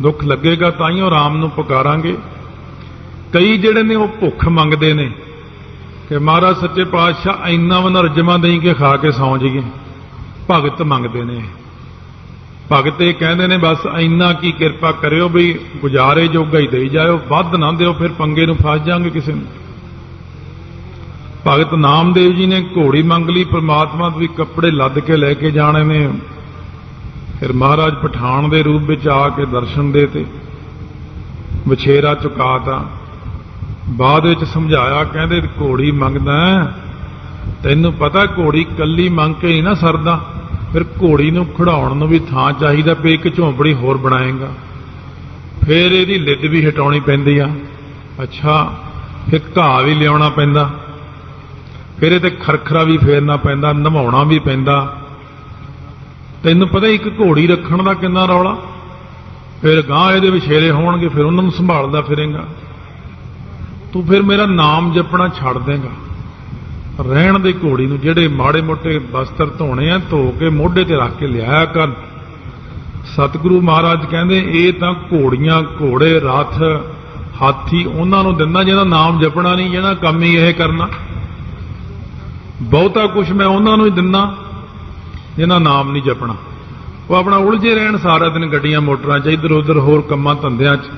ਦੁੱਖ ਲੱਗੇਗਾ ਤਾਂ ਹੀ ਉਹ ਰਾਮ ਨੂੰ ਪੁਕਾਰਾਂਗੇ। ਕਈ ਜਿਹੜੇ ਨੇ ਉਹ ਭੁੱਖ ਮੰਗਦੇ ਨੇ ਕਿ ਮਹਾਰਾਜ ਸੱਚੇ ਪਾਤਸ਼ਾਹ ਇੰਨਾ ਵਨਰਜਮਾ ਦੇਈ ਕੇ ਖਾ ਕੇ ਸੌਂ ਜਾਈਏ। ਭਗਤ ਮੰਗਦੇ ਨੇ। ਭਗਤ ਇਹ ਕਹਿੰਦੇ ਨੇ ਬਸ ਇੰਨਾ ਕੀ ਕਿਰਪਾ ਕਰਿਓ ਵੀ ਗੁਜ਼ਾਰੇ ਜੋਗਾ ਹੀ ਦੇਈ ਜਾਇਓ, ਵੱਧ ਨਾ ਦਿਓ, ਫਿਰ ਪੰਗੇ ਨੂੰ ਫਸ ਜਾਾਂਗੇ ਕਿਸੇ ਨੂੰ। ਭਗਤ ਨਾਮਦੇਵ ਜੀ ਨੇ ਘੋੜੀ ਮੰਗ ਲਈ, ਪ੍ਰਮਾਤਮਾ ਵੀ ਕੱਪੜੇ ਲੱਦ ਕੇ ਲੈ ਕੇ ਜਾਣੇ ਨੇ। ਫਿਰ ਮਹਾਰਾਜ ਪਠਾਨ ਦੇ ਰੂਪ ਵਿੱਚ ਆ ਕੇ ਦਰਸ਼ਨ ਦੇ ਤੇ ਵਿਛੇਰਾ ਚੁਕਾਤਾ। ਬਾਅਦ ਵਿੱਚ ਸਮਝਾਇਆ, ਕਹਿੰਦੇ ਘੋੜੀ ਮੰਗਦਾ ਤੈਨੂੰ ਪਤਾ ਘੋੜੀ ਕੱਲੀ ਮੰਗ ਕੇ ਨਹੀਂ ਨਾ ਸਰਦਾ, ਫਿਰ ਘੋੜੀ ਨੂੰ ਖੜਾਉਣ ਨੂੰ ਵੀ ਥਾਂ ਚਾਹੀਦਾ, ਪਈ ਇੱਕ ਝੌਂਪੜੀ ਹੋਰ ਬਣਾਏਗਾ, ਫਿਰ ਇਹਦੀ ਲਿੱਦ ਵੀ ਹਟਾਉਣੀ ਪੈਂਦੀ ਆ। ਅੱਛਾ, ਫਿਰ ਘਾਹ ਵੀ ਲਿਆਉਣਾ ਪੈਂਦਾ, ਫਿਰ ਇਹ ਤੇ ਖਰਖਰਾ ਵੀ ਫੇਰਨਾ ਪੈਂਦਾ, ਨਵਾਉਣਾ ਵੀ ਪੈਂਦਾ। ਤੈਨੂੰ ਪਤਾ ਇੱਕ ਘੋੜੀ ਰੱਖਣ ਦਾ ਕਿੰਨਾ ਰੌਲਾ, ਫਿਰ ਗਾਂ ਇਹਦੇ ਵਿਛੇਰੇ ਹੋਣਗੇ, ਫਿਰ ਉਹਨਾਂ ਨੂੰ ਸੰਭਾਲਦਾ ਫਿਰੇਗਾ। ਤੂੰ ਫਿਰ ਮੇਰਾ ਨਾਮ ਜਪਣਾ ਛੱਡ ਦੇਗਾ। ਰਹਿਣ ਦੇ ਘੋੜੀ ਨੂੰ, ਜਿਹੜੇ ਮਾੜੇ ਮੋਟੇ ਬਸਤਰ ਧੋਣੇ ਆ ਧੋ ਕੇ ਮੋਢੇ ਤੇ ਰੱਖ ਕੇ ਲਿਆਇਆ ਕਰ। ਸਤਿਗੁਰੂ ਮਹਾਰਾਜ ਕਹਿੰਦੇ ਇਹ ਤਾਂ ਘੋੜੀਆਂ, ਘੋੜੇ, ਰੱਥ, ਹਾਥੀ ਉਹਨਾਂ ਨੂੰ ਦਿੰਦਾ ਜਿਹਦਾ ਨਾਮ ਜਪਣਾ ਨਹੀਂ, ਜਿਹਦਾ ਕੰਮ ਹੀ ਇਹ ਕਰਨਾ। ਬਹੁਤਾ ਕੁਛ ਮੈਂ ਉਹਨਾਂ ਨੂੰ ਹੀ ਦਿੰਦਾ ਜਿਹਦਾ ਨਾਮ ਨਹੀਂ ਜਪਣਾ। ਉਹ ਆਪਣਾ ਉਲਝੇ ਰਹਿਣ ਸਾਰਾ ਦਿਨ ਗੱਡੀਆਂ ਮੋਟਰਾਂ 'ਚ, ਇੱਧਰ ਉੱਧਰ ਹੋਰ ਕੰਮਾਂ ਧੰਦਿਆਂ 'ਚ।